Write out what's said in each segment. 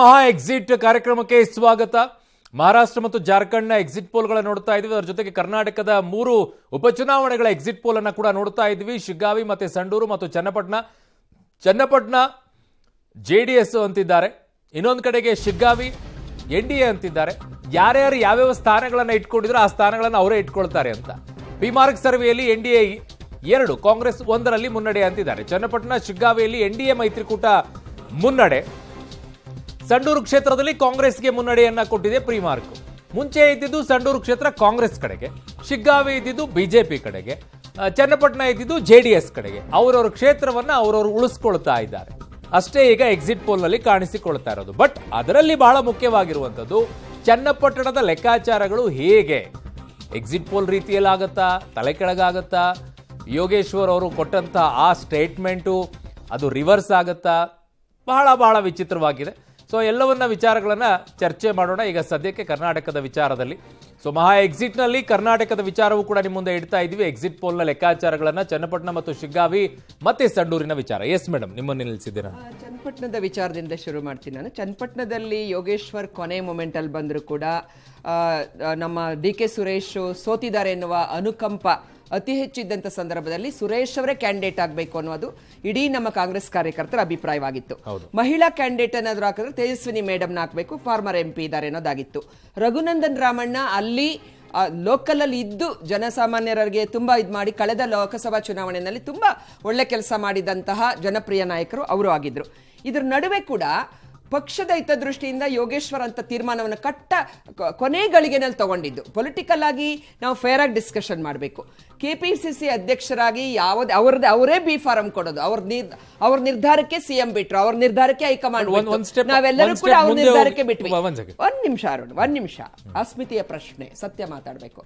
ಮಹಾ ಎಕ್ಸಿಟ್ ಕಾರ್ಯಕ್ರಮಕ್ಕೆ ಸ್ವಾಗತ. ಮಹಾರಾಷ್ಟ್ರ ಮತ್ತು ಜಾರ್ಖಂಡ್ನ ಎಕ್ಸಿಟ್ ಪೋಲ್ಗಳನ್ನು ನೋಡ್ತಾ ಇದ್ವಿ. ಅದರ ಜೊತೆಗೆ ಕರ್ನಾಟಕದ 3 ಉಪಚುನಾವಣೆಗಳ ಎಕ್ಸಿಟ್ ಪೋಲ್ ಅನ್ನು ಕೂಡ ನೋಡ್ತಾ ಇದ್ವಿ. ಶಿಗ್ಗಾವಿ ಮತ್ತು ಸಂಡೂರು ಮತ್ತು ಚನ್ನಪಟ್ಟಣ JDS ಅಂತಿದ್ದಾರೆ, ಇನ್ನೊಂದು ಕಡೆಗೆ ಶಿಗ್ಗಾವಿ NDA ಅಂತಿದ್ದಾರೆ. ಯಾರ್ಯಾರು ಯಾವ್ಯಾವ ಸ್ಥಾನಗಳನ್ನು ಇಟ್ಕೊಂಡಿದ್ರು ಆ ಸ್ಥಾನಗಳನ್ನು ಅವರೇ ಇಟ್ಕೊಳ್ತಾರೆ ಅಂತ. ಪಿ ಮಾರ್ಕ್ ಸರ್ವೆಯಲ್ಲಿ NDA 2, ಕಾಂಗ್ರೆಸ್ 1ರಲ್ಲಿ ಮುನ್ನಡೆ ಅಂತಿದ್ದಾರೆ. ಚನ್ನಪಟ್ಟಣ ಶಿಗ್ಗಾವಿಯಲ್ಲಿ NDA ಮೈತ್ರಿಕೂಟ ಮುನ್ನಡೆ. ಸಂಡೂರು ಕ್ಷೇತ್ರದಲ್ಲಿ ಕಾಂಗ್ರೆಸ್ಗೆ ಮುನ್ನಡೆಯನ್ನ ಕೊಟ್ಟಿದೆ ಪ್ರಿಮಾರ್ಕ್. ಮುಂಚೆ ಇದ್ದಿದ್ದು ಸಂಡೂರು ಕ್ಷೇತ್ರ ಕಾಂಗ್ರೆಸ್ ಕಡೆಗೆ, ಶಿಗ್ಗಾವಿ ಇದ್ದಿದ್ದು ಬಿಜೆಪಿ ಕಡೆಗೆ, ಚನ್ನಪಟ್ಟಣ ಇದ್ದಿದ್ದು JDS ಕಡೆಗೆ. ಅವರವರ ಕ್ಷೇತ್ರವನ್ನ ಅವರವರು ಉಳಿಸ್ಕೊಳ್ತಾ ಇದ್ದಾರೆ ಅಷ್ಟೇ ಈಗ ಎಕ್ಸಿಟ್ ಪೋಲ್ ನಲ್ಲಿ ಕಾಣಿಸಿಕೊಳ್ತಾ ಇರೋದು. ಬಟ್ ಅದರಲ್ಲಿ ಬಹಳ ಮುಖ್ಯವಾಗಿರುವಂತದ್ದು ಚನ್ನಪಟ್ಟಣದ ಲೆಕ್ಕಾಚಾರಗಳು ಹೇಗೆ, ಎಕ್ಸಿಟ್ ಪೋಲ್ ರೀತಿಯಲ್ಲಾಗತ್ತಾ, ತಲೆ ಕೆಳಗಾಗತ್ತಾ, ಯೋಗೇಶ್ವರ್ ಅವರು ಕೊಟ್ಟಂತ ಆ ಸ್ಟೇಟ್ಮೆಂಟು ಅದು ರಿವರ್ಸ್ ಆಗತ್ತಾ, ಬಹಳ ವಿಚಿತ್ರವಾಗಿದೆ. ಸೊ ಎಲ್ಲವನ್ನ ವಿಚಾರಗಳನ್ನ ಚರ್ಚೆ ಮಾಡೋಣ ಈಗ ಸದ್ಯಕ್ಕೆ ಕರ್ನಾಟಕದ ವಿಚಾರದಲ್ಲಿ. ಸೊ ಮಹಾ ಎಕ್ಸಿಟ್ ನಲ್ಲಿ ಕರ್ನಾಟಕದ ವಿಚಾರವೂ ಕೂಡ ನಿಮ್ಮ ಮುಂದೆ ಇಡ್ತಾ ಇದ್ವಿ. ಎಕ್ಸಿಟ್ ಪೋಲ್ ನ ಲೆಕ್ಕಾಚಾರಗಳನ್ನ ಚನ್ನಪಟ್ಟಣ ಮತ್ತು ಶಿಗ್ಗಾವಿ ಮತ್ತೆ ಸಂಡೂರಿನ ವಿಚಾರ. ಎಸ್ ಮೇಡಮ್, ನಿಮ್ಮನ್ನು ನಿಲ್ಲಿಸಿದ್ದೀರಾ? ಚನ್ನಪಟ್ಟಣದ ವಿಚಾರದಿಂದ ಶುರು ಮಾಡ್ತೀನಿ ನಾನು. ಚನ್ನಪಟ್ಟಣದಲ್ಲಿ ಯೋಗೇಶ್ವರ್ ಕೊನೆ ಮೂಮೆಂಟ್ ಅಲ್ಲಿ ಬಂದ್ರು ಕೂಡ ನಮ್ಮ DK ಸುರೇಶ್ ಸೋತಿದ್ದಾರೆ ಎನ್ನುವ ಅನುಕಂಪ ಅತಿ ಹೆಚ್ಚಿದ್ದಂಥ ಸಂದರ್ಭದಲ್ಲಿ ಸುರೇಶ್ ಅವರೇ ಕ್ಯಾಂಡಿಡೇಟ್ ಆಗಬೇಕು ಅನ್ನೋದು ಇಡೀ ನಮ್ಮ ಕಾಂಗ್ರೆಸ್ ಕಾರ್ಯಕರ್ತರ ಅಭಿಪ್ರಾಯವಾಗಿತ್ತು. ಮಹಿಳಾ ಕ್ಯಾಂಡಿಡೇಟ್ ಏನಾದ್ರು ಹಾಕಿದ್ರೆ ತೇಜಸ್ವಿನಿ ಮೇಡಮ್ನ ಹಾಕಬೇಕು, ಫಾರ್ಮರ್ MP ಇದ್ದಾರೆ ಅನ್ನೋದಾಗಿತ್ತು. ರಘುನಂದನ್ ರಾಮಣ್ಣ ಅಲ್ಲಿ ಲೋಕಲ್ ಅಲ್ಲಿ ಇದ್ದು ಜನಸಾಮಾನ್ಯರಿಗೆ ತುಂಬಾ ಮಾಡಿ ಕಳೆದ ಲೋಕಸಭಾ ಚುನಾವಣೆಯಲ್ಲಿ ತುಂಬಾ ಒಳ್ಳೆ ಕೆಲಸ ಮಾಡಿದಂತಹ ಜನಪ್ರಿಯ ನಾಯಕರು ಅವರು ಆಗಿದ್ರು. ಇದ್ರ ನಡುವೆ ಕೂಡ ಪಕ್ಷದ ಹಿತದೃಷ್ಟಿಯಿಂದ ಯೋಗೇಶ್ವರ್ ಅಂತ ತೀರ್ಮಾನವನ್ನು ಕೊನೆ ಗಳಿಗೆನಲ್ಲಿ ತಗೊಂಡಿದ್ದು. ಪೊಲಿಟಿಕಲ್ ಆಗಿ ನಾವು ಫೇರ್ ಆಗಿ ಡಿಸ್ಕಷನ್ ಮಾಡಬೇಕು. KPCC ಅಧ್ಯಕ್ಷರಾಗಿ ಅವರೇ ಬಿ ಫಾರಂ ಕೊಡೋದು, ಅವ್ರ ನಿರ್ಧಾರಕ್ಕೆ CM ಬಿಟ್ರು, ಅವ್ರ ನಿರ್ಧಾರಕ್ಕೆ ಹೈಕಮಾಂಡ್, ನಾವೆಲ್ಲರೂ ಕೂಡ ಅವ್ರ ನಿರ್ಧಾರಕ್ಕೆ ಬಿಟ್ವಿ. ಒಂದ್ ನಿಮಿಷ ಅಸ್ಮಿತೆಯ ಪ್ರಶ್ನೆ, ಸತ್ಯ ಮಾತಾಡಬೇಕು.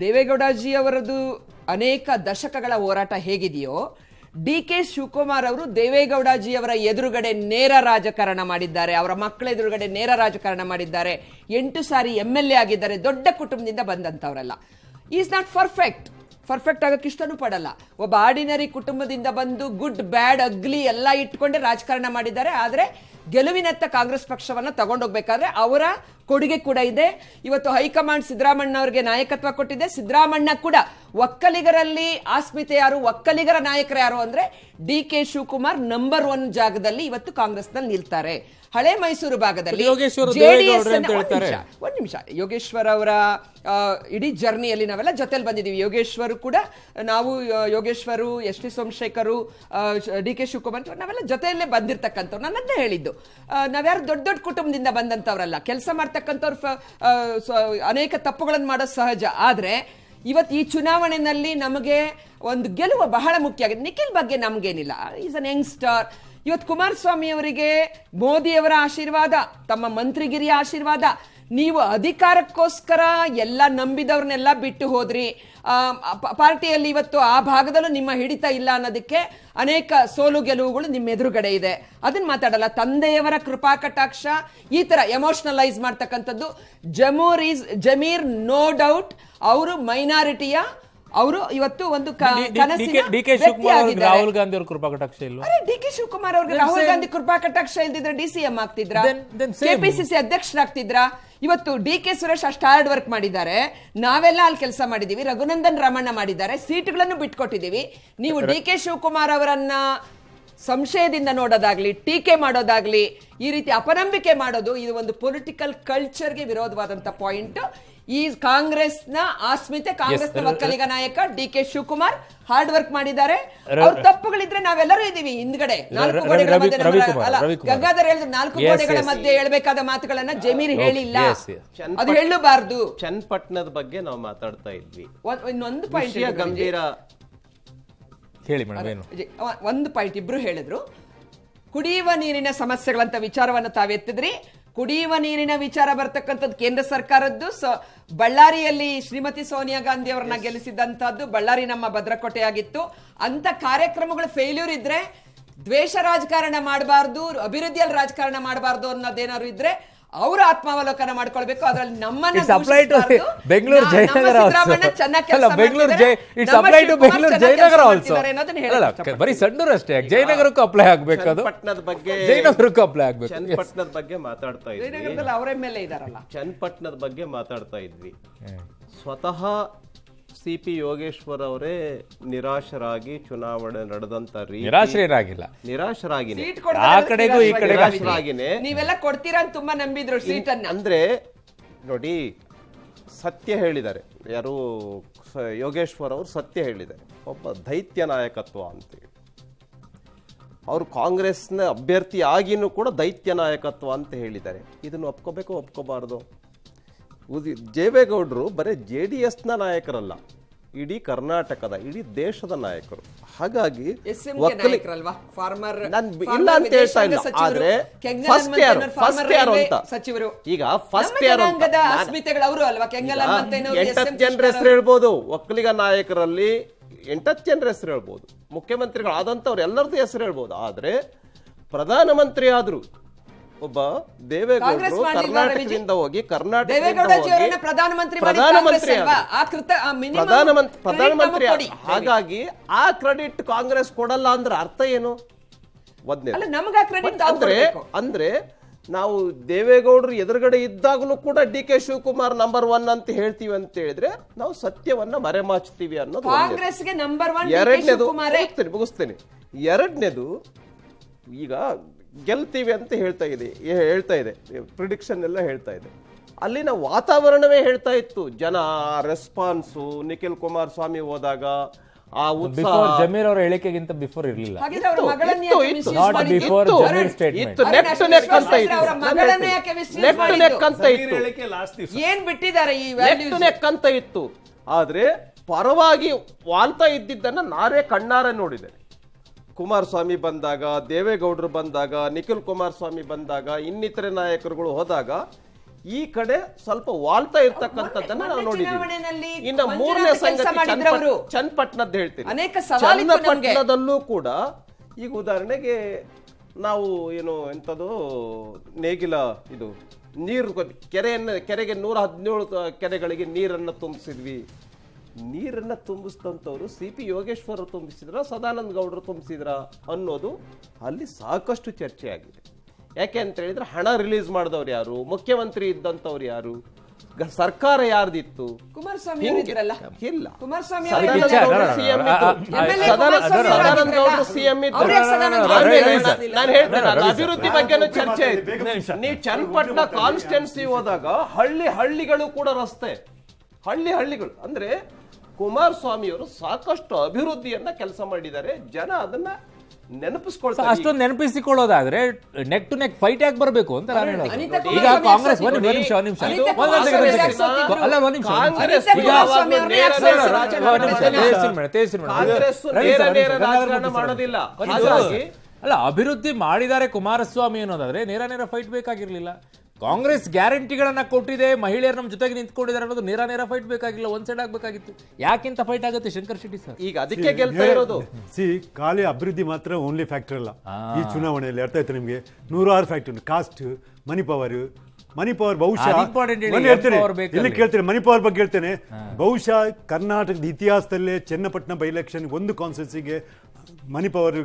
ದೇವೇಗೌಡಜಿ ಅವರದು ಅನೇಕ ದಶಕಗಳ ಹೋರಾಟ ಹೇಗಿದೆಯೋ, DK ಶಿವಕುಮಾರ್ ಅವರು ದೇವೇಗೌಡಜಿ ಅವರ ಎದುರುಗಡೆ ನೇರ ರಾಜಕಾರಣ ಮಾಡಿದ್ದಾರೆ, ಅವರ ಮಕ್ಕಳ ಎದುರುಗಡೆ ನೇರ ರಾಜಕಾರಣ ಮಾಡಿದ್ದಾರೆ, 8 ಸಾರಿ MLA ಆಗಿದ್ದಾರೆ, ದೊಡ್ಡ ಕುಟುಂಬದಿಂದ ಬಂದಂತವರಲ್ಲ. ಈಸ್ ನಾಟ್ ಪರ್ಫೆಕ್ಟ್ ಆಗಕ್ಕೆ ಇಷ್ಟನೂ ಪಡಲ್ಲ. ಒಬ್ಬ ಆರ್ಡಿನರಿ ಕುಟುಂಬದಿಂದ ಬಂದು ಗುಡ್ ಬ್ಯಾಡ್ ಅಗ್ಲಿ ಎಲ್ಲ ಇಟ್ಕೊಂಡೆ ರಾಜಕಾರಣ ಮಾಡಿದ್ದಾರೆ. ಆದ್ರೆ ಗೆಲುವಿನತ್ತ ಕಾಂಗ್ರೆಸ್ ಪಕ್ಷವನ್ನ ತಗೊಂಡೋಗ್ಬೇಕಾದ್ರೆ ಅವರ ಕೊಡುಗೆ ಕೂಡ ಇದೆ. ಇವತ್ತು ಹೈಕಮಾಂಡ್ ಸಿದ್ದರಾಮಣ್ಣ ಅವರಿಗೆ ನಾಯಕತ್ವ ಕೊಟ್ಟಿದೆ. ಸಿದ್ದರಾಮಣ್ಣ ಕೂಡ ಒಕ್ಕಲಿಗರಲ್ಲಿ ಆಸ್ಮಿತೆ ಯಾರು, ಒಕ್ಕಲಿಗರ ನಾಯಕರು ಯಾರು ಅಂದ್ರೆ DK ಶಿವಕುಮಾರ್ ನಂಬರ್ 1 ಜಾಗದಲ್ಲಿ ಇವತ್ತು ಕಾಂಗ್ರೆಸ್ ನಲ್ಲಿ ನಿಲ್ತಾರೆ. ಹಳೆ ಮೈಸೂರು ಭಾಗದಲ್ಲಿ ಒಂದ್ ನಿಮಿಷ ಯೋಗೇಶ್ವರ್ ಅವರ ಇಡೀ ಜರ್ನಿಯಲ್ಲಿ ನಾವೆಲ್ಲ ಜೊತೆಲಿ ಬಂದಿದ್ದೀವಿ. ಯೋಗೇಶ್ವರ್ ಕೂಡ ಯೋಗೇಶ್ವರು ST ಸೋಮಶೇಖರ್, DK ಶಿವಕುಮಾರ್ ನಾವೆಲ್ಲ ಜೊತೆಯಲ್ಲೇ ಬಂದಿರ್ತಕ್ಕಂಥವ್ರು. ನನ್ನದೇ ಹೇಳಿದ್ದು, ನಾವ್ಯಾರು ದೊಡ್ಡ ಕುಟುಂಬದಿಂದ ಬಂದಂತವ್ರಲ್ಲ. ಕೆಲಸ ಮಾಡ್ತಕ್ಕಂಥವ್ರು ಅನೇಕ ತಪ್ಪುಗಳನ್ನು ಮಾಡೋದು ಸಹಜ. ಆದ್ರೆ ಇವತ್ತು ಈ ಚುನಾವಣೆಯಲ್ಲಿ ನಮಗೆ ಒಂದು ಗೆಲುವು ಬಹಳ ಮುಖ್ಯ ಆಗಿದೆ. ನಿಖಿಲ್ ಬಗ್ಗೆ ನಮ್ಗೇನಿಲ್ಲ, ಈಸ್ ಅನ್ ಯಂಗ್ಸ್ಟರ್. ಇವತ್ತು ಕುಮಾರಸ್ವಾಮಿ ಅವರಿಗೆ ಮೋದಿಯವರ ಆಶೀರ್ವಾದ, ತಮ್ಮ ಮಂತ್ರಿಗಿರಿಯ ಆಶೀರ್ವಾದ, ನೀವು ಅಧಿಕಾರಕ್ಕೋಸ್ಕರ ಎಲ್ಲ ನಂಬಿದವ್ರನ್ನೆಲ್ಲ ಬಿಟ್ಟು ಹೋದ್ರಿ. ಪಾರ್ಟಿಯಲ್ಲಿ ಇವತ್ತು ಆ ಭಾಗದಲ್ಲೂ ನಿಮ್ಮ ಹಿಡಿತ ಇಲ್ಲ ಅನ್ನೋದಕ್ಕೆ ಅನೇಕ ಸೋಲು ಗೆಲುವುಗಳು ನಿಮ್ಮ ಎದುರುಗಡೆ ಇದೆ. ಅದನ್ನ ಮಾತಾಡಲ್ಲ. ತಂದೆಯವರ ಕೃಪಾ ಕಟಾಕ್ಷ ಈ ತರ ಎಮೋಷನಲೈಸ್ ಮಾಡ್ತಕ್ಕಂಥದ್ದು. ಜಮೀರ್ ನೋ ಡೌಟ್ ಅವರು ಮೈನಾರಿಟಿಯ, ಅವರು ಇವತ್ತು ಒಂದು DK ಶಿವಕುಮಾರ್ ರಾಹುಲ್ ಗಾಂಧಿ ಅವ್ರ ಕೃಪಾ ಕಟಾಕ್ಷ ಇಲ್ಲ. DK ಶಿವಕುಮಾರ್ ಅವ್ರಿಗೆ ರಾಹುಲ್ ಗಾಂಧಿ ಕೃಪಾ ಕಟಾಕ್ಷ ಇಲ್ದಿದ್ರೆ DCM ಆಗ್ತಿದ್ರ, KPCC ಅಧ್ಯಕ್ಷರಾಗ್ತಿದ್ರ. ಇವತ್ತು DK ಸುರೇಶ್ ಅಷ್ಟು ಹಾರ್ಡ್ ವರ್ಕ್ ಮಾಡಿದ್ದಾರೆ, ನಾವೆಲ್ಲ ಅಲ್ಲಿ ಕೆಲಸ ಮಾಡಿದೀವಿ. ರಘುನಂದನ್ ರಾಮಣ್ಣ ಮಾಡಿದ್ದಾರೆ, ಸೀಟ್ಗಳನ್ನು ಬಿಟ್ಕೊಟ್ಟಿದೀವಿ. ನೀವು DK ಶಿವಕುಮಾರ್ ಅವರನ್ನ ಸಂಶಯದಿಂದ ನೋಡೋದಾಗ್ಲಿ, ಟೀಕೆ ಮಾಡೋದಾಗ್ಲಿ, ಈ ರೀತಿ ಅಪನಂಬಿಕೆ ಮಾಡೋದು, ಇದು ಒಂದು ಪೊಲಿಟಿಕಲ್ ಕಲ್ಚರ್ಗೆ ವಿರೋಧವಾದಂತ ಪಾಯಿಂಟ್. ಈ ಕಾಂಗ್ರೆಸ್ನ ಆಸ್ಮಿತೆ, ಕಾಂಗ್ರೆಸ್ನ ಒಕ್ಕಲಿಗ ನಾಯಕ DK ಶಿವಕುಮಾರ್ ಹಾರ್ಡ್ ವರ್ಕ್ ಮಾಡಿದ್ದಾರೆ. ಅವ್ರ ತಪ್ಪುಗಳಿದ್ರೆ ನಾವೆಲ್ಲರೂ ಇದೀವಿ ಹಿಂದ್ಗಡೆ. 4 ಗೋಡೆಗಳ ಮಧ್ಯೆ ಗಂಗಾಧರ್ ಹೇಳಿದ್ರು, 4 ಗೋಡೆಗಳ ಮಧ್ಯೆ ಹೇಳ್ಬೇಕಾದ ಮಾತುಗಳನ್ನ ಜಮೀರ್ ಹೇಳಿಲ್ಲ, ಅದು ಹೇಳಬಾರ್ದು. ಚನ್ನಪಟ್ಟಣದ ಬಗ್ಗೆ ನಾವು ಮಾತಾಡ್ತಾ ಇದ್ವಿ. ಇನ್ನೊಂದು ಪಾಯಿಂಟ್ ಗಂಭೀರ ಹೇಳಿ ಮೇಡಮ್. ಒಂದು ಪಾಯಿಂಟ್ ಇಬ್ರು ಹೇಳಿದ್ರು, ಕುಡಿಯುವ ನೀರಿನ ಸಮಸ್ಯೆಗಳಂತ ವಿಚಾರವನ್ನು ತಾವೆತ್ತಿದ್ರಿ. ಕುಡಿಯುವ ನೀರಿನ ವಿಚಾರ ಬರ್ತಕ್ಕಂಥದ್ದು ಕೇಂದ್ರ ಸರ್ಕಾರದ್ದು. ಬಳ್ಳಾರಿಯಲ್ಲಿ ಶ್ರೀಮತಿ ಸೋನಿಯಾ ಗಾಂಧಿ ಅವರನ್ನ ಗೆಲ್ಲಿಸಿದಂತಹದ್ದು. ಬಳ್ಳಾರಿ ನಮ್ಮ ಭದ್ರಕೋಟೆ ಆಗಿತ್ತು. ಅಂತ ಕಾರ್ಯಕ್ರಮಗಳು ಫೇಲ್ಯೂರ್ ಇದ್ರೆ, ದ್ವೇಷ ರಾಜಕಾರಣ ಮಾಡಬಾರ್ದು, ಅಭಿವೃದ್ಧಿಯಲ್ಲಿ ರಾಜಕಾರಣ ಮಾಡಬಾರ್ದು ಅನ್ನೋದೇನಾದ್ರು ಇದ್ರೆ ಅವರು ಆತ್ಮಾವಲೋಕನ ಮಾಡ್ಕೊಳ್ಬೇಕು. ಅದ್ರಲ್ಲಿ ನಮ್ಮನ್ನ It's applied to Bengaluru Jayanagar Bengaluru it's apply to Bengaluru Jayanagar also. ಬರೀ ಸಂಡೂರು ಅಷ್ಟೇ, ಜಯನಗರಕ್ಕೂ ಅಪ್ಲೈ ಆಗ್ಬೇಕು, ಅದು ಚನ್ನಪಟ್ಟಣದ ಬಗ್ಗೆ ಜಯನಗರಕ್ಕೂ ಅಪ್ಲೈ ಆಗ್ಬೇಕು. ಚನ್ನಪಟ್ಟಣದ ಬಗ್ಗೆ ಮಾತಾಡ್ತಾ ಇದ್ವಿ. ಜಯನಗರದಲ್ಲಿ ಅವರ ಮೇಲೆ ಇದಾರಲ್ಲ. ಚನ್ನಪಟ್ಟಣದ ಬಗ್ಗೆ ಮಾತಾಡ್ತಾ ಇದ್ವಿ. ಸ್ವತಃ CP ಯೋಗೇಶ್ವರ್ ಅವರೇ ನಿರಾಶರಾಗಿ ಚುನಾವಣೆ ನಡೆದಂತ ರೀತಿ ನಿರಾಶ್ರಯರಾಗಿಲ್ಲ, ನಿರಾಶರಾಗಿನೇ ಸೀಟ್ ಆ ಕಡೆಗೂ ಈ ಕಡೆಗೂ ನಿರಾಶರಾಗಿನೇ ನೀವೆಲ್ಲ ಕೊಡ್ತೀರಾ ಅಂತ ತುಂಬಾ ನಂಬಿದ್ರು ಸೀಟ್ ಅನ್ನ. ಅಂದ್ರೆ ನೋಡಿ, ಸತ್ಯ ಹೇಳಿದ್ದಾರೆ ಯಾರು, ಯೋಗೇಶ್ವರ್ ಅವರು ಸತ್ಯ ಹೇಳಿದ್ದಾರೆ. ಒಬ್ಬ ದೈತ್ಯ ನಾಯಕತ್ವ ಅಂತೇಳಿ ಅವರು ಕಾಂಗ್ರೆಸ್ನ ಅಭ್ಯರ್ಥಿ ಆಗಿನೂ ಕೂಡ ದೈತ್ಯ ನಾಯಕತ್ವ ಅಂತ ಹೇಳಿದ್ದಾರೆ. ಇದನ್ನು ಒಪ್ಕೋಬೇಕು ಒಪ್ಕೋಬಾರ್ದು? ದೇವೇಗೌಡರು ಬರೀ JDSನ ನಾಯಕರಲ್ಲ, ಇಡೀ ಕರ್ನಾಟಕದ, ಇಡೀ ದೇಶದ ನಾಯಕರು. ಹಾಗಾಗಿ ಇಲ್ಲ ಅಂತ ಹೇಳ್ತಾ ಇಲ್ಲ, ಆದ್ರೆ ಫಸ್ಟ್ ಯಾರು ಅಂತ ಸಚಿವರು ಈಗ ಫಸ್ಟ್ ಯಾರು ಅಸ್ಮಿತೆಗಳು ಅಲ್ವಾ? ಎಂಟತ್ತು ಜನರ ಹೆಸರು ಹೇಳ್ಬೋದು, ಒಕ್ಕಲಿಗ ನಾಯಕರಲ್ಲಿ 8 ಜನರ ಹೆಸರು ಹೇಳ್ಬೋದು, ಮುಖ್ಯಮಂತ್ರಿಗಳು ಆದಂತವ್ರು ಎಲ್ಲರದ್ದು ಹೆಸರು ಹೇಳ್ಬೋದು. ಆದ್ರೆ ಪ್ರಧಾನಮಂತ್ರಿ ಆದ್ರು ಒಬ್ಬ ದೇವೇಗೌಡರು ಕರ್ನಾಟಕದಿಂದ ಹೋಗಿ ಪ್ರಧಾನಮಂತ್ರಿ. ಹಾಗಾಗಿ ಆ ಕ್ರೆಡಿಟ್ ಕಾಂಗ್ರೆಸ್ ಕೊಡಲ್ಲ ಅಂದ್ರೆ ಅರ್ಥ ಏನು? ಅಂದ್ರೆ ನಾವು ದೇವೇಗೌಡರು ಎದುರುಗಡೆ ಇದ್ದಾಗಲೂ ಕೂಡ DK ಶಿವಕುಮಾರ್ ನಂಬರ್ 1 ಅಂತ ಹೇಳ್ತೀವಿ ಅಂತ ಹೇಳಿದ್ರೆ ನಾವು ಸತ್ಯವನ್ನ ಮರೆಮಾಚ್ತೀವಿ ಅನ್ನೋದು. ಎರಡನೇದು ಮುಗಿಸ್ತೇನೆ. ಎರಡನೇದು, ಈಗ ಗೆಲ್ತೀವಿ ಅಂತ ಹೇಳ್ತಾ ಇದೆ ಪ್ರಿಡಿಕ್ಷನ್ ಎಲ್ಲ ಹೇಳ್ತಾ ಇದೆ. ಅಲ್ಲಿನ ವಾತಾವರಣವೇ ಹೇಳ್ತಾ ಇತ್ತು, ಜನ ರೆಸ್ಪಾನ್ಸು ನಿಖಿಲ್ ಕುಮಾರಸ್ವಾಮಿ ಹೋದಾಗ ಆ ಉತ್ಸಾಹ ಜಮೀರ್ ಅವರ ಹೇಳಿಕೆಗಿಂತ ಬಿಫೋರ್ ಇರಲಿಲ್ಲ. ಆದ್ರೆ ಪರವಾಗಿ ವಾಲ್ತಾ ಇದ್ದಿದ್ದನ್ನ ನಾನೇ ಕಣ್ಣಾರೆ ನೋಡಿದೆ. ಕುಮಾರಸ್ವಾಮಿ ಬಂದಾಗ, ದೇವೇಗೌಡರು ಬಂದಾಗ, ನಿಖಿಲ್ ಕುಮಾರಸ್ವಾಮಿ ಬಂದಾಗ, ಇನ್ನಿತರೆ ನಾಯಕರುಗಳು ಹೋದಾಗ ಈ ಕಡೆ ಸ್ವಲ್ಪ ವಾಲ್ತಾ ಇರ್ತಕ್ಕಂಥದ್ದನ್ನ ನಾವು ನೋಡಿದ್ದೀವಿ. ಇನ್ನು ಮೂರನೇ ಸಂಗತಿ ಚನ್ನಪಟ್ಟಣದ್ದು ಹೇಳ್ತೀನಿ. ಚನ್ನಪಟ್ಟಣದಲ್ಲೂ ಕೂಡ ಈಗ ಉದಾಹರಣೆಗೆ ನಾವು ಏನು ಎಂಥದ್ದು ನೇಗಿಲ ಇದು ನೀರು ಕೆರೆಗೆ 117 ಕೆರೆಗಳಿಗೆ ನೀರನ್ನು ತುಂಬಿಸಿದ್ವಿ. ನೀರನ್ನ ತುಂಬಿಸಿದಂಥವ್ರು CP ಯೋಗೇಶ್ವರ್ ತುಂಬಿಸಿದ್ರ, ಸದಾನಂದ ಗೌಡರು ತುಂಬಿಸಿದ್ರ ಅನ್ನೋದು ಅಲ್ಲಿ ಸಾಕಷ್ಟು ಚರ್ಚೆ ಆಗಿದೆ. ಯಾಕೆ ಅಂತ ಹೇಳಿದ್ರೆ ಹಣ ರಿಲೀಸ್ ಮಾಡಿದವ್ರು ಯಾರು, ಮುಖ್ಯಮಂತ್ರಿ ಇದ್ದಂಥವ್ರು ಯಾರು, ಸರ್ಕಾರ ಯಾರ್ದಿತ್ತು? ಕುಮಾರಸ್ವಾಮಿ ಇಲ್ಲ, ಕುಮಾರಸ್ವಾಮಿ ಸದಾನಂದ ಗೌಡರು CM ಇದ್ರು. ನಾನು ಹೇಳ್ತೇನೆ, ಅಭಿವೃದ್ಧಿ ಬಗ್ಗೆನೂ ಚರ್ಚೆ ಆಯ್ತು. ನೀವು ಚನ್ನಪಟ್ಟಣ ಕಾನ್ಸ್ಟಿಟ್ಯೂನ್ಸಿ ಹೋದಾಗ ಹಳ್ಳಿಗಳು ಕೂಡ ರಸ್ತೆ, ಹಳ್ಳಿಗಳು ಅಂದ್ರೆ ಕುಮಾರಸ್ವಾಮಿ ಅವರು ಸಾಕಷ್ಟು ಅಭಿವೃದ್ಧಿಯನ್ನ ಕೆಲಸ ಮಾಡಿದ್ದಾರೆ. ಜನ ಅದನ್ನ ನೆನಪಿಸ್ಕೊಳ್ತಾರೆ. ಅಷ್ಟೊಂದು ನೆನಪಿಸಿಕೊಳ್ಳೋದಾದ್ರೆ ನೆಕ್ ಟು ನೆಕ್ ಫೈಟ್ ಯಾಕೆ ಬರಬೇಕು ಅಂತ ನಾನು ಹೇಳೋದು. ಈಗ ಕಾಂಗ್ರೆಸ್ ಮಾಡೋದಿಲ್ಲ. ಅಲ್ಲ, ಅಭಿವೃದ್ಧಿ ಮಾಡಿದ್ದಾರೆ ಕುಮಾರಸ್ವಾಮಿ ಅನ್ನೋದಾದ್ರೆ ನೇರ ಫೈಟ್ ಬೇಕಾಗಿರ್ಲಿಲ್ಲ. ಕಾಂಗ್ರೆಸ್ ಗ್ಯಾರಂಟಿಗಳನ್ನ ಕೊಟ್ಟಿದೆ, ಮಹಿಳೆಯರು ನಮ್ಮ ಜೊತೆಗೆ ನಿಂತ್ಕೊಂಡಿದ್ದಾರೆ ಅನ್ನೋದು ನೇರ ಫೈಟ್ ಬೇಕಾಗಿಲ್ಲ, ಒಂದ್ ಸೈಡ್ ಆಗ್ಬೇಕಾಗಿತ್ತು. ಯಾಕಿಂತ ಫೈಟ್ ಆಗುತ್ತೆ ಶಂಕರ್ ಶೆಟ್ಟಿ ಸರ್? ಈಗ ಅದಕ್ಕೆ ಗೆಲ್ತಾ ಇರೋದು. ಖಾಲಿ ಅಭಿವೃದ್ಧಿ ಮಾತ್ರ ಓನ್ಲಿ ಫ್ಯಾಕ್ಟರ್ ಅಲ್ಲ ಈ ಚುನಾವಣೆಯಲ್ಲಿ. ಅರ್ಥ ಆಯ್ತು ನಿಮ್ಗೆ? 106 ಫ್ಯಾಕ್ಟರ್, ಕಾಸ್ಟ್, ಮನಿ ಪವರ್ ಬಹುಶಃ ಇಲ್ಲಿ ಕೇಳ್ತೇನೆ, ಮನಿ ಪವರ್ ಬಗ್ಗೆ ಹೇಳ್ತೇನೆ. ಬಹುಶಃ ಕರ್ನಾಟಕದ ಇತಿಹಾಸದಲ್ಲೇ ಚನ್ನಪಟ್ಟಣ ಬೈ ಎಲೆಕ್ಷನ್ ಒಂದು ಕಾನ್ಸ್ಟಿಟ್ಯೂನ್ಸಿಗೆ ಮನಿ ಪವರ್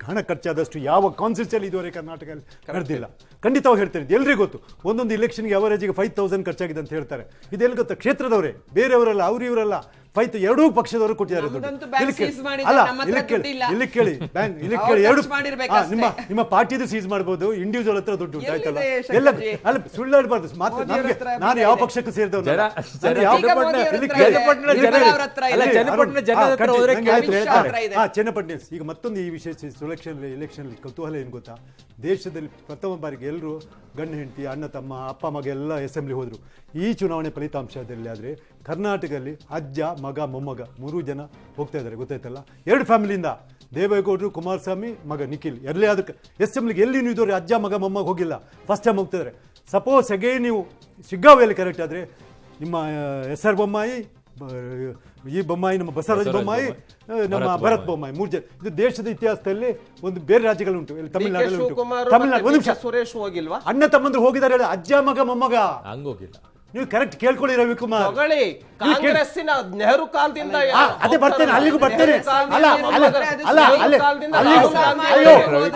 ಹಣ ಖರ್ಚಾದಷ್ಟು ಯಾವ ಕಾನ್ಸ್ಟಿಟ್ಯೂನ್ಸಿಯಲ್ಲಿ ಇದುವರೆಗೆ ಕರ್ನಾಟಕದಲ್ಲಿ ನಡೆದಿಲ್ಲ. ಖಂಡಿತವಾಗಿ ಹೇಳ್ತೇನೆ, ಎಲ್ರಿಗೂ ಗೊತ್ತು. ಒಂದೊಂದು ಇಲೆಕ್ಷನ್ಗೆ ಅವರೇಜಿಗೆ 5000 ಖರ್ಚಾಗಿದೆ ಅಂತ ಹೇಳ್ತಾರೆ. ಇದೆಲ್ಲ ಗೊತ್ತಾ? ಕ್ಷೇತ್ರದವರೇ, ಬೇರೆಯವರಲ್ಲ, ಇವರಲ್ಲ. ಎರಡೂ ಪಕ್ಷದವರು ಕೊಟ್ಟಿದ್ದಾರೆ. ಇಲ್ಲಿ ಕೇಳಿ, ನಿಮ್ಮ ಪಾರ್ಟಿದು ಸೀಸ್ ಮಾಡಬಹುದು, ಇಂಡಿವಿಜುವಲ್ ಹತ್ರ ದುಡ್ಡು ಉಂಟು, ಆಯ್ತಲ್ಲ? ಎಲ್ಲ ಅಲ್ಲ, ಸುಳ್ಳಾಡಬಾರ್ದು. ನಾನು ಯಾವ ಪಕ್ಷಕ್ಕೂ ಸೇರಿದವರು ಚನ್ನಪಟ್ಟಣ. ಈಗ ಮತ್ತೊಂದು ಈ ವಿಷಯ ಎಲೆಕ್ಷನ್ ಕುತೂಹಲ ಏನು ಗೊತ್ತಾ? ದೇಶದಲ್ಲಿ ಪ್ರಥಮ ಬಾರಿಗೆ ಎಲ್ಲರೂ ಗಂಡು ಹೆಂಡತಿ, ಅಣ್ಣ ತಮ್ಮ, ಅಪ್ಪ ಮಗ ಎಲ್ಲ ಅಸೆಂಬ್ಲಿ ಹೋದ್ರು. ಈ ಚುನಾವಣೆ ಫಲಿತಾಂಶದಲ್ಲಿ ಆದರೆ ಕರ್ನಾಟಕದಲ್ಲಿ ಅಜ್ಜ ಮಗ ಮೊಮ್ಮಗ 3 ಜನ ಹೋಗ್ತಾ ಇದ್ದಾರೆ, ಗೊತ್ತಾಯ್ತಲ್ಲ? 2 ಫ್ಯಾಮಿಲಿಯಿಂದ, ದೇವೇಗೌಡರು, ಕುಮಾರಸ್ವಾಮಿ, ಮಗ ನಿಖಿಲ್. ಎಲ್ಲಿ ಅದಕ್ಕೆ ಅಸೆಂಬ್ಲಿಗೆ ಎಲ್ಲಿ ನೀವು ಇದ್ದವ್ರೆ ಅಜ್ಜ ಮಗ ಮೊಮ್ಮಗ ಹೋಗಿಲ್ಲ, ಫಸ್ಟ್ ಟೈಮ್ ಹೋಗ್ತಾ ಇದ್ದಾರೆ. ಸಪೋಸ್ ಅಗೇ ನೀವು ಶಿಗ್ಗಾವಿಯಲ್ಲಿ ಕರೆಕ್ಟ್ ಆದರೆ ನಿಮ್ಮ SR ಬೊಮ್ಮಾಯಿ, ಈ ಬೊಮ್ಮಾಯಿ, ನಮ್ಮ ಬಸವರಾಜ ಬೊಮ್ಮಾಯಿ, ನಮ್ಮ ಭರತ್ ಬೊಮ್ಮಾಯಿ, 3 ಜನ. ಇದು ದೇಶದ ಇತಿಹಾಸದಲ್ಲಿ ಒಂದು ಬೇರೆ ರಾಜ್ಯಗಳುಂಟು, ತಮಿಳುನಾಡಲ್ಲಿ ಉಂಟು. ತಮಿಳುನಾಡು, ಒಂದು ನಿಮಿಷ, ಸುರೇಶ್ ಹೋಗಿಲ್ವಾ? ಅಣ್ಣ ತಮ್ಮಂದ್ರು ಹೋಗಿದ್ದಾರೆ, ಅಜ್ಜ ಮಗ ಮೊಮ್ಮಗ. ಹಂಗೋಗಿಲ್ಲ. ನೀವು ಕರೆಕ್ಟ್ ಕೇಳ್ಕೊಳ್ಳಿ ರವಿಕುಮಾರ್. ಕಾಂಗ್ರೆಸ್ಸಿನ ನೆಹರು ಕಾಲದಿಂದ ಅದೇ ಬರ್ತೇನೆ, ಅಲ್ಲಿಗೂ ಬರ್ತೇನೆ. ಅಲ್ಲ ಅಲ್ಲ ಅಲ್ಲ ಅಲ್ಲಿ ಅಲ್ಲಿಗೂ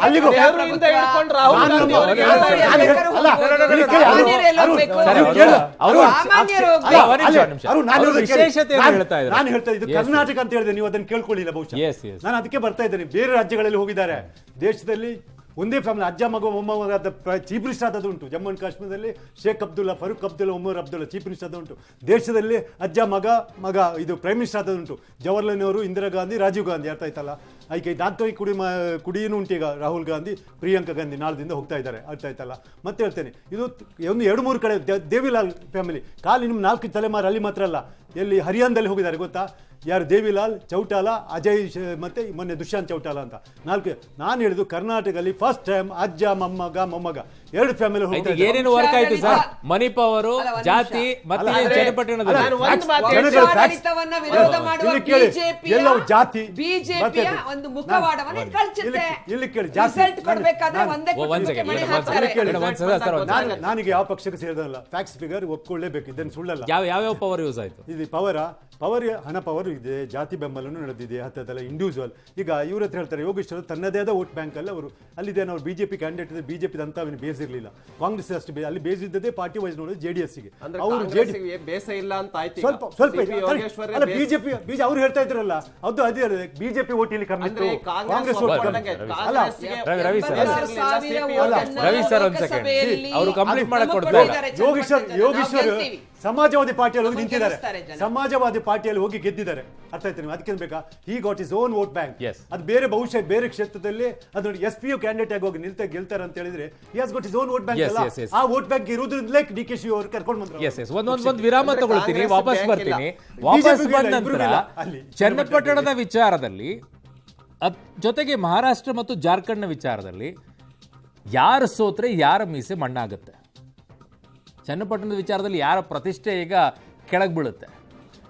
ಅಲ್ಲಿಗೂ ನೆಹರುವಿಂದ ಹಿಡ್ಕೊಂಡು ರಾಹುಲ್ ಗಾಂಧಿ ಅವರಿಗೆ ಹೇಳ್ತಾ ನಾನು ಹೇಳ್ತಾ ಇದ್ದು ಕರ್ನಾಟಕ ಅಂತ ಹೇಳಿದೆ, ನೀವು ಅದನ್ನು ಕೇಳ್ಕೊಳ್ಳಿಲ್ಲ ಬಹುಶಃ. ನಾನು ಅದಕ್ಕೆ ಬರ್ತಾ ಇದ್ದೇನೆ. ಬೇರೆ ರಾಜ್ಯಗಳಲ್ಲಿ ಹೋಗಿದ್ದಾರೆ. ದೇಶದಲ್ಲಿ ಒಂದೇ ಫ್ಯಾಮಿಲಿ, ಅಜ್ಜ ಮಗ ಮೊಮ್ಮಗದ ಚೀಫ್ ಮಿನಿಸ್ಟರ್ ಆದದ್ದು ಉಂಟು. ಜಮ್ಮು ಅಂಡ್ ಕಾಶ್ಮೀರದಲ್ಲಿ ಶೇಖ್ ಅಬ್ದುಲ್ಲಾ, ಫರೂಕ್ ಅಬ್ದುಲ್ಲಾ, ಉಮರ್ ಅಬ್ದುಲ್ಲಾ ಚೀಫ್ ಮಿನಿಸ್ಟರ್ ಆದ ಉಂಟು. ದೇಶದಲ್ಲಿ ಅಜ್ಜ ಮಗ ಇದು ಪ್ರೈಮ್ ಮಿನಿಸ್ಟರ್ ಆದದ್ದು ಉಂಟು. ಜವಾಹರ್ಲಾಲ್ ನೆಹರು, ಇಂದಿರಾ ಗಾಂಧಿ, ರಾಜೀವ್ ಗಾಂಧಿ. ಅರ್ಥ ಆಯ್ತಲ್ಲ? ಐಕೆ ನಾಲ್ಕೈ ಕುಡಿಯೂ ಉಂಟು ಈಗ. ರಾಹುಲ್ ಗಾಂಧಿ, ಪ್ರಿಯಾಂಕಾ ಗಾಂಧಿ ನಾಳದಿಂದ ಹೋಗ್ತಾ ಇದ್ದಾರೆ. ಅರ್ಥ ಆಯ್ತಲ್ಲ? ಮತ್ತೆ ಹೇಳ್ತೇನೆ, ಇದು ಒಂದು 2-3 ಕಡೆ ದೇವಿಲಾಲ್ ಫ್ಯಾಮಿಲಿ ಕಾಲಿ ನಿಮ್ಮ 4 ತಲೆಮಾರು ಅಲ್ಲಿ ಮಾತ್ರ ಅಲ್ಲ, ಎಲ್ಲಿ ಹರಿಯಾಣದಲ್ಲಿ ಹೋಗಿದ್ದಾರೆ ಗೊತ್ತಾ? ಯಾರು? ದೇವಿಲಾಲ್, ಚೌಟಾಲ, ಅಜಯ್ ಮತ್ತೆ ಮೊನ್ನೆ ದುಷ್ಯಂತ್ ಚೌಟಾಲ ಅಂತ 4. ನಾನು ಹೇಳಿದ್ದು ಕರ್ನಾಟಕದಲ್ಲಿ ಫಸ್ಟ್ ಟೈಮ್ ಅಜ್ಜ ಮೊಮ್ಮಗ 2 ಫ್ಯಾಮಿಲಿ ಏನೇನು ವರ್ಕ್ ಆಯ್ತು ಸರ್? ಮನಿ ಪವರ್, ಜಾತಿ ಮತ್ತೆ ಚನ್ನಪಟ್ಟಣದಲ್ಲಿ ಎಲ್ಲವೂ ಜಾತಿ. ಇಲ್ಲಿ ಕೇಳಿ, ನಾನೀಗ ಯಾವ ಪಕ್ಷಕ್ಕೆ ಸೇರಿದಲ್ಲ. ಫ್ಯಾಕ್ಸ್ ಫಿಗರ್ ಒಪ್ಕೊಳ್ಳೇಬೇಕು, ಇದನ್ನು ಸುಳ್ಳಲ್ಲ. ಯಾವ ಪವರ್ ಯೂಸ್ ಆಯ್ತು? ಇದು ಪವರ್ ಹಣ ಪವರ್ ಇದೆ, ಜಾತಿ ಬೆಂಬಲನೂ ನಡೆದಿದೆ, ಹತ್ತದಲ್ಲ ಇಂಡಿವಿಜುವಲ್. ಈಗ ಇವ್ರ ಹತ್ರ ಹೇಳ್ತಾರೆ ಯೋಗೇಶ್ವರ್ ತನ್ನದೇ ಆದ ವೋಟ್ ಬ್ಯಾಂಕ್ ಅಲ್ಲಿ ಅವರು ಅಲ್ಲಿದ್ದೇನೆ. ಅವ್ರು ಬಿಜೆಪಿ ಕ್ಯಾಂಡಿಡೇಟ್ ಇದೆ, ಬಿಜೆಪಿ ಅಂತ ಅವನು ಬೇಸ್ ಇರಲಿಲ್ಲ. ಕಾಂಗ್ರೆಸ್ ಅಷ್ಟು ಅಲ್ಲಿ ಬೇಸ್ ಇದ್ದದೇ ಪಾರ್ಟಿ ವೈಸ್ ನೋಡಿದ್ರೆ JDS ಗೆ. ಅವರು ಬೇಸ ಇಲ್ಲ ಅಂತ ಆಯ್ತು. ಸ್ವಲ್ಪ ಬಿಜೆಪಿ ಅವ್ರು ಹೇಳ್ತಾ ಇದ್ರಲ್ಲ, ಅದು ಅದೇ ಬಿಜೆಪಿ ಓಟ್ ಇಲ್ಲಿ ಕಮ್ಮಿ ಇತ್ತು, ಕಾಂಗ್ರೆಸ್ ಓಟ್ ಕಮ್ಮಿ ಅಲ್ಲ. ರವಿ ಸರ್ ಒಂದು ಸೆಕೆಂಡ್, ಅವರು ಕಂಪ್ಲೀಟ್ ಮಾಡಕ್ ಕೊಡ್ತಾ ಇಲ್ಲ. ಯೋಗೇಶ್ವರ್ ಸಮಾಜವಾದಿ ಪಾರ್ಟಿಯಲ್ಲಿ ಹೋಗಿ ನಿಂತಿದ್ದಾರೆ, ಸಮಾಜವಾದಿ ಪಾರ್ಟಿಯಲ್ಲಿ ಹೋಗಿ ಗೆದ್ದಿದ್ದಾರೆ. ಅರ್ಥ ಆಯ್ತು ನಿಮ್ಗೆ? ಅದಕ್ಕೆ ಬೇಕಾ he got is own vote bank. ಅದು ಬೇರೆ ಬಹುಶಃ ಬೇರೆ ಕ್ಷೇತ್ರದಲ್ಲಿ ಅದು SPO ಕ್ಯಾಂಡಿಡೇಟ್ ಆಗಿ ಹೋಗಿ ಗೆಲ್ತಾರೆ ಅಂತ ಹೇಳಿದ್ರೆ he has got is own vote bank ಅಲ್ಲ. ಆ ವೋಟ್ ಬ್ಯಾಂಕ್ ಇರುವುದರಿಂದಲೇ DK ಅವರು ಕರ್ಕೊಂಡು ಬಂದ್ರು. ಒಂದು ವಿರಾಮ ತಗೊಳ್ತೀನಿ, ವಾಪಸ್ ಬರ್ತೀನಿ. ವಾಪಸ್ ಬಂದ ನಂತರ ಚನ್ನಪಟ್ಟಣದ ವಿಚಾರದಲ್ಲಿ ಜೊತೆಗೆ ಮಹಾರಾಷ್ಟ್ರ ಮತ್ತು ಜಾರ್ಖಂಡ್ನ ವಿಚಾರದಲ್ಲಿ ಯಾರು ಸೋತ್ರೆ ಯಾರ ಮೀಸೆ ಮಣ್ಣಾಗುತ್ತೆ? ಚನ್ನಪಟ್ಟಣದ ವಿಚಾರದಲ್ಲಿ ಯಾರ ಪ್ರತಿಷ್ಠೆ ಈಗ ಕೆಳಗೆ ಬೀಳುತ್ತೆ?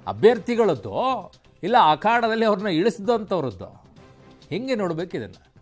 ಅಭ್ಯರ್ಥಿಗಳದ್ದು ಇಲ್ಲ ಅಖಾಡದಲ್ಲಿ ಅವ್ರನ್ನ ಇಳಿಸಿದಂಥವ್ರದ್ದು? ಹೆಂಗೆ ನೋಡ್ಬೇಕು ಇದನ್ನು?